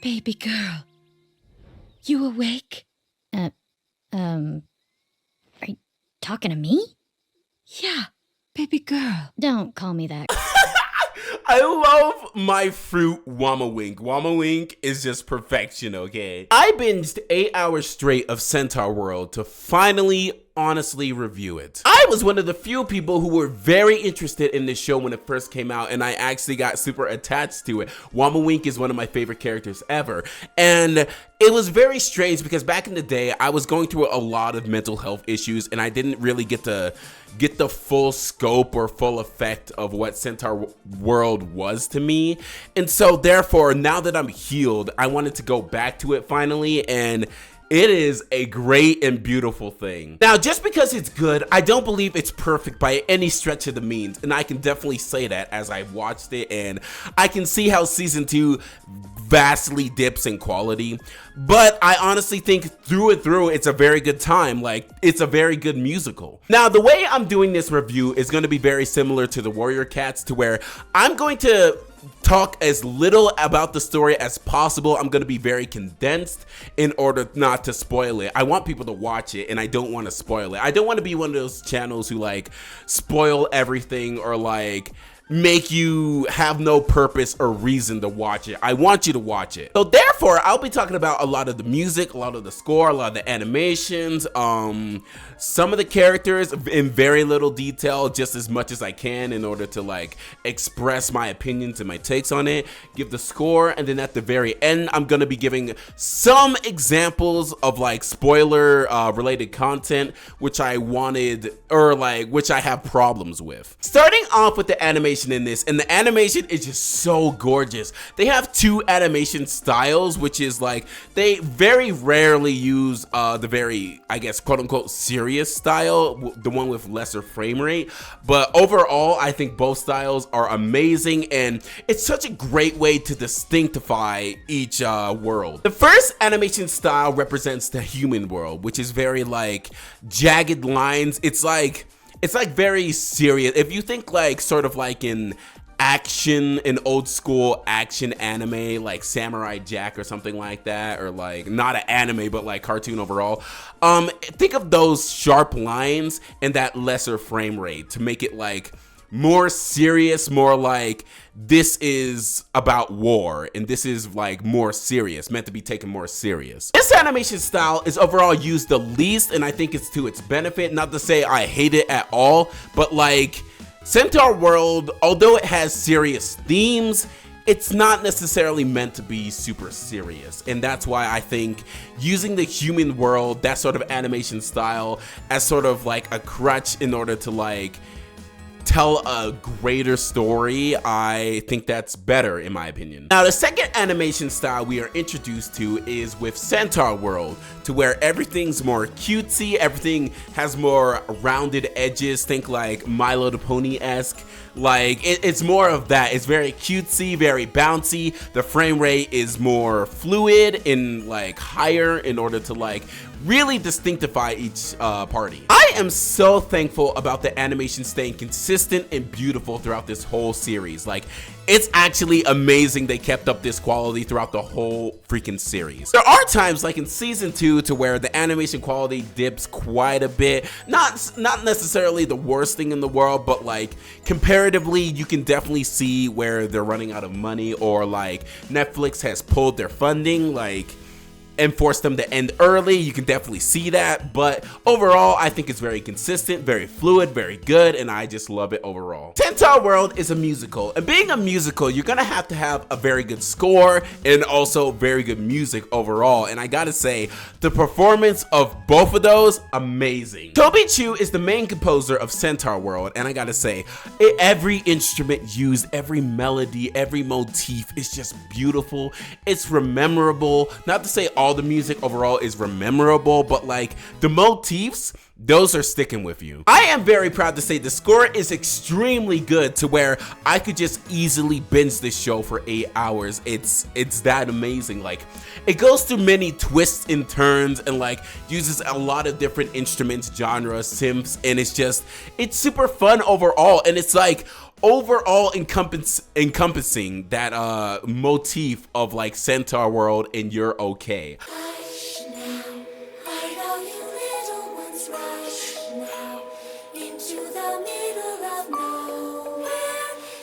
Baby girl, you awake? Are you talking to me? Yeah, baby girl. Don't call me that. I love my fruit Wammawink. Wammawink is just perfection, okay? I binged 8 hours straight of Centaur World to finally honestly review it. I was one of the few people who were very interested in this show when it first came out, and I actually got super attached to it. Wammawink is one of my favorite characters ever, and it was very strange because back in the day, I was going through a lot of mental health issues, and I didn't really get the full scope or full effect of what Centaur World was to me. And so therefore, now that I'm healed, I wanted to go back to it finally, and it is a great and beautiful thing. Now, just because it's good, I don't believe it's perfect by any stretch of the means, and I can definitely say that as I've watched it, and I can see how season 2 vastly dips in quality, but I honestly think through and through it's a very good time. Like, it's a very good musical. Now, the way I'm doing this review is going to be very similar to the Warrior Cats, to where I'm going to talk as little about the story as possible. I'm going to be very condensed in order not to spoil it. I want people to watch it, and I don't want to spoil it. I don't want to be one of those channels who like spoil everything or like make you have no purpose or reason to watch it. I want you to watch it. So therefore, I'll be talking about a lot of the music, a lot of the score, a lot of the animations, some of the characters in very little detail, just as much as I can in order to like express my opinions and my takes on it, give the score, and then at the very end, I'm gonna be giving some examples of like spoiler related content, which I wanted, or like, which I have problems with. Starting off with the animation in this, and the animation is just so gorgeous. They have 2 animation styles, which is like, they very rarely use the very, I guess, quote unquote serious style, the one with lesser frame rate, but overall I think both styles are amazing, and it's such a great way to distinctify each world. The first animation style represents the human world, which is very like jagged lines. It's like very serious. If you think like sort of like in action, in old school action anime like Samurai Jack or something like that, or like not an anime but like cartoon overall, think of those sharp lines and that lesser frame rate to make it like more serious, more like this is about war and this is like more serious, meant to be taken more serious. This animation style is overall used the least, and I think it's to its benefit. Not to say I hate it at all, but like Centaur World, although it has serious themes, it's not necessarily meant to be super serious, and that's why I think using the human world, that sort of animation style, as sort of like a crutch in order to like tell a greater story, I think that's better in my opinion. Now, the second animation style we are introduced to is with Centaur World, to where everything's more cutesy, everything has more rounded edges, think like My Little Pony-esque. Like, it's more of that. It's very cutesy, very bouncy. The frame rate is more fluid and like higher in order to like really distinctify each party. I am so thankful about the animation staying consistent and beautiful throughout this whole series. Like, it's actually amazing they kept up this quality throughout the whole freaking series. There are times like in season 2 to where the animation quality dips quite a bit. Not necessarily the worst thing in the world, but like comparatively, you can definitely see where they're running out of money, or like Netflix has pulled their funding, like, and forced them to end early. You can definitely see that, but overall I think it's very consistent, very fluid, very good, and I just love it overall. Centaur World is a musical, and being a musical, you're gonna have to have a very good score and also very good music overall, and I gotta say the performance of both of those, amazing. Toby Chu is the main composer of Centaur World, and I gotta say every instrument used, every melody, every motif is just beautiful. It's rememberable. Not to say all the music overall is rememberable, but like the motifs, those are sticking with you. I am very proud to say the score is extremely good, to where I could just easily binge this show for 8 hours. It's that amazing. Like, it goes through many twists and turns and like uses a lot of different instruments, genres, synths, and it's super fun overall. And it's like overall encompassing that motif of like Centaur World and You're Okay. Hush now, hide all you little ones, rush now into the middle of nowhere.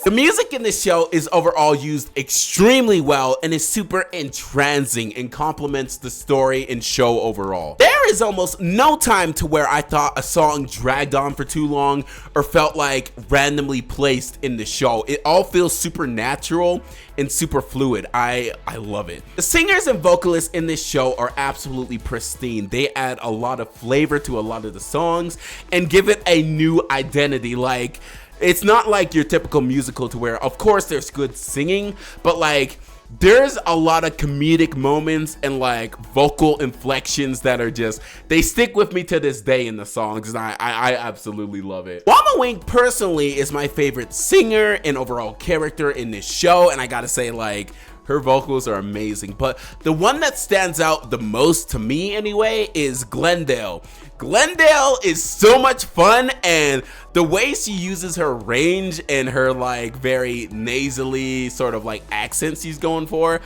The music in this show is overall used extremely well and is super entrancing and complements the story and show overall. There is almost no time to where I thought a song dragged on for too long or felt like randomly placed in the show. It all feels super natural and super fluid. I love it. The singers and vocalists in this show are absolutely pristine. They add a lot of flavor to a lot of the songs and give it a new identity. Like, it's not like your typical musical to where, of course, there's good singing, but like, there's a lot of comedic moments and like vocal inflections that are just, they stick with me to this day in the songs, and I absolutely love it. Wammawink personally is my favorite singer and overall character in this show, and I gotta say, like, her vocals are amazing, but the one that stands out the most to me anyway is Glendale. Glendale is so much fun, and the way she uses her range and her like very nasally sort of like accent she's going for,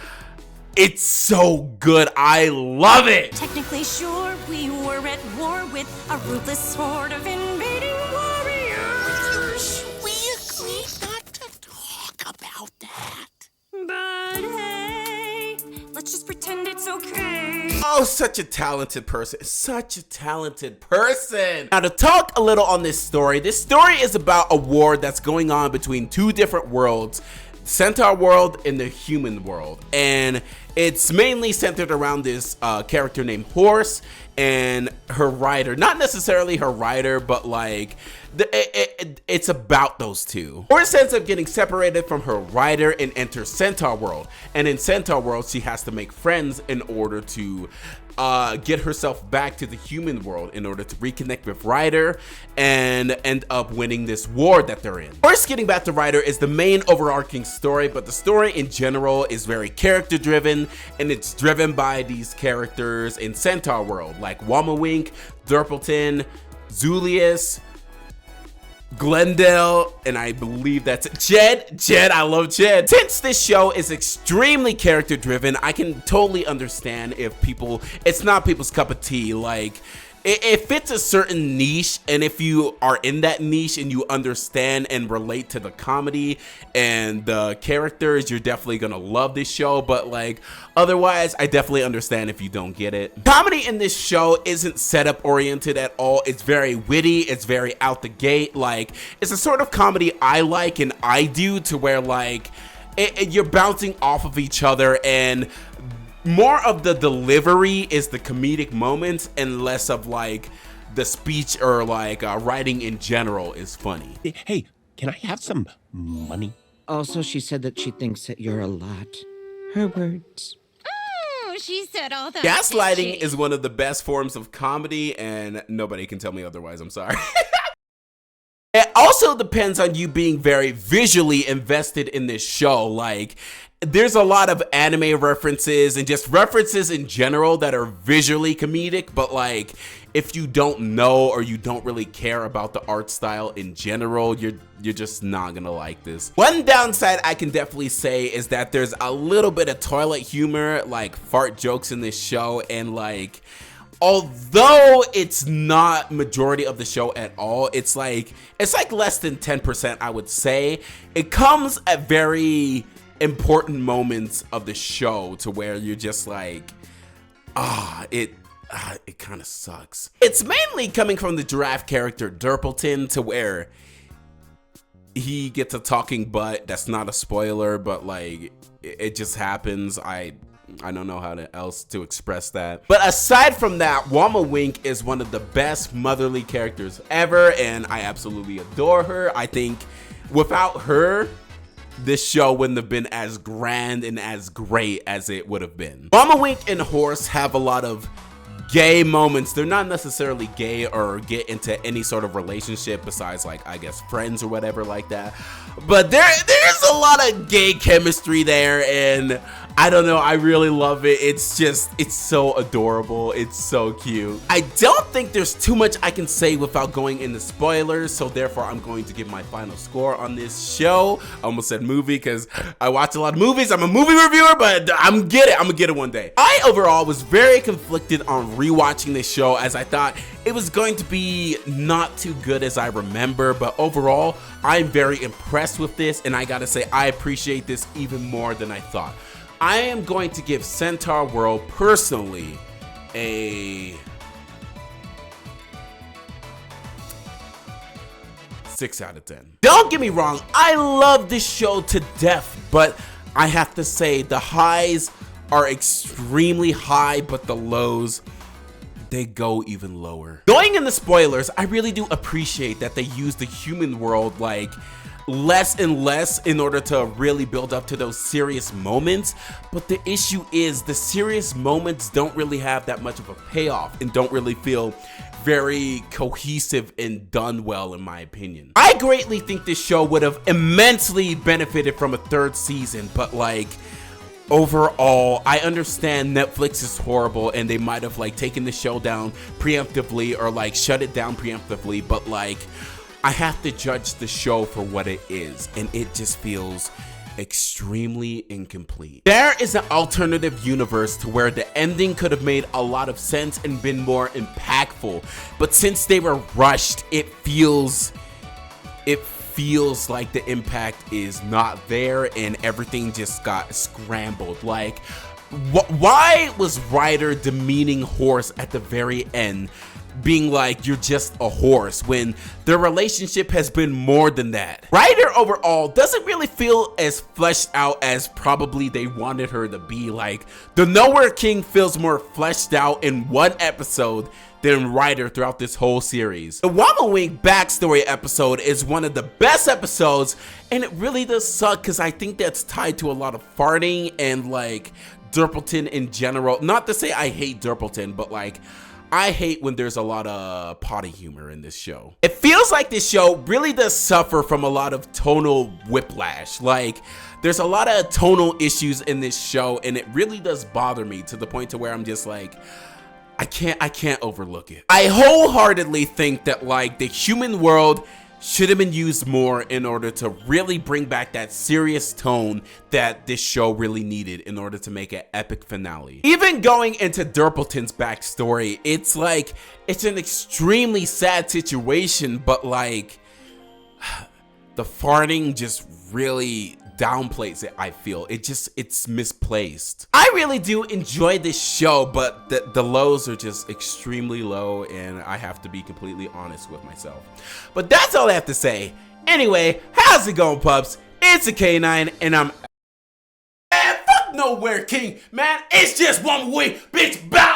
it's so good. I love it. Technically sure, we were at war with a ruthless sort of invading warriors. We agreed not to talk about that. But hey, let's just pretend it's okay. Oh, such a talented person. Such a talented person. Now, to talk a little on this story is about a war that's going on between two different worlds, Centaur World and the human world. And it's mainly centered around this character named Horse and her rider. Not necessarily her rider, but like it's about those two. Horse ends up getting separated from her rider and enters Centaur World. And in Centaur World, she has to make friends in order to get herself back to the human world in order to reconnect with Ryder and end up winning this war that they're in. First, getting back to Ryder is the main overarching story, but the story in general is very character driven, and it's driven by these characters in Centaur World like Wammawink, Derpleton, Zulius, Glendale, and I believe that's it. Jed, I love Jed. Since this show is extremely character driven, I can totally understand if it's not people's cup of tea. Like, it fits a certain niche, and if you are in that niche and you understand and relate to the comedy and the characters, you're definitely gonna love this show. But like, otherwise, I definitely understand if you don't get it. Comedy in this show isn't setup oriented at all. It's very witty, it's very out the gate. Like, it's a sort of comedy I like and I do, to where like you're bouncing off of each other, and more of the delivery is the comedic moments and less of like the speech or like writing in general is funny. Hey, can I have some money? Also, she said that she thinks that you're a lot. Her words. Oh, she said all that. Gaslighting is one of the best forms of comedy, and nobody can tell me otherwise. I'm sorry. It also depends on you being very visually invested in this show. Like, there's a lot of anime references and just references in general that are visually comedic, but like, if you don't know or you don't really care about the art style in general, you're just not gonna like this. One downside I can definitely say is that there's a little bit of toilet humor, like fart jokes in this show, and like, although it's not majority of the show at all, it's like less than 10%, I would say. It comes at very important moments of the show to where you're just like, it kind of sucks. It's mainly coming from the giraffe character Derpleton, to where he gets a talking butt. That's not a spoiler, but like, it just happens. I don't know how else to express that. But aside from that, Wammawink is one of the best motherly characters ever, and I absolutely adore her. I think without her, this show wouldn't have been as grand and as great as it would have been. Wammawink and Horse have a lot of gay moments. They're not necessarily gay or get into any sort of relationship besides like, I guess, friends or whatever like that. But there's a lot of gay chemistry there, and I don't know, I really love it. It's so adorable. It's so cute. I don't think there's too much I can say without going into spoilers, so therefore I'm going to give my final score on this show. I almost said movie because I watch a lot of movies. I'm a movie reviewer, but I'm gonna get it one day. I overall was very conflicted on rewatching this show, as I thought it was going to be not too good as I remember, but overall I'm very impressed with this, and I gotta say I appreciate this even more than I thought. I am going to give Centaur World personally a 6 out of 10. Don't get me wrong, I love this show to death, but I have to say the highs are extremely high, but the lows, they go even lower. Going into spoilers, I really do appreciate that they use the human world like less and less in order to really build up to those serious moments, but the issue is the serious moments don't really have that much of a payoff and don't really feel very cohesive and done well, in my opinion. I greatly think this show would have immensely benefited from a 3rd season, but like overall, I understand Netflix is horrible and they might have like taken the show down preemptively or like shut it down preemptively, but like I have to judge the show for what it is, and it just feels extremely incomplete. There is an alternative universe to where the ending could have made a lot of sense and been more impactful, but since they were rushed, it feels like the impact is not there and everything just got scrambled. Like, why was Ryder demeaning Horse at the very end, being like, you're just a horse, when their relationship has been more than that? Ryder overall doesn't really feel as fleshed out as probably they wanted her to be. Like, the Nowhere King feels more fleshed out in one episode than Ryder throughout this whole series. The Wammawink backstory episode is one of the best episodes, and it really does suck because I think that's tied to a lot of farting and like Durpleton in general. Not to say I hate Durpleton, but like I hate when there's a lot of potty humor in this show. It feels like this show really does suffer from a lot of tonal whiplash. Like, there's a lot of tonal issues in this show, and it really does bother me to the point to where I'm just like, I can't overlook it. I wholeheartedly think that like the human world should have been used more in order to really bring back that serious tone that this show really needed in order to make an epic finale. Even going into Durpleton's backstory, it's like, it's an extremely sad situation, but like, the farting just really downplays it, I feel. It's misplaced. I really do enjoy this show, but the lows are just extremely low, and I have to be completely honest with myself. But that's all I have to say. Anyway, how's it going, pups? It's a K9, and I'm... Man, fuck Nowhere King, man. It's just one way, bitch. Bye.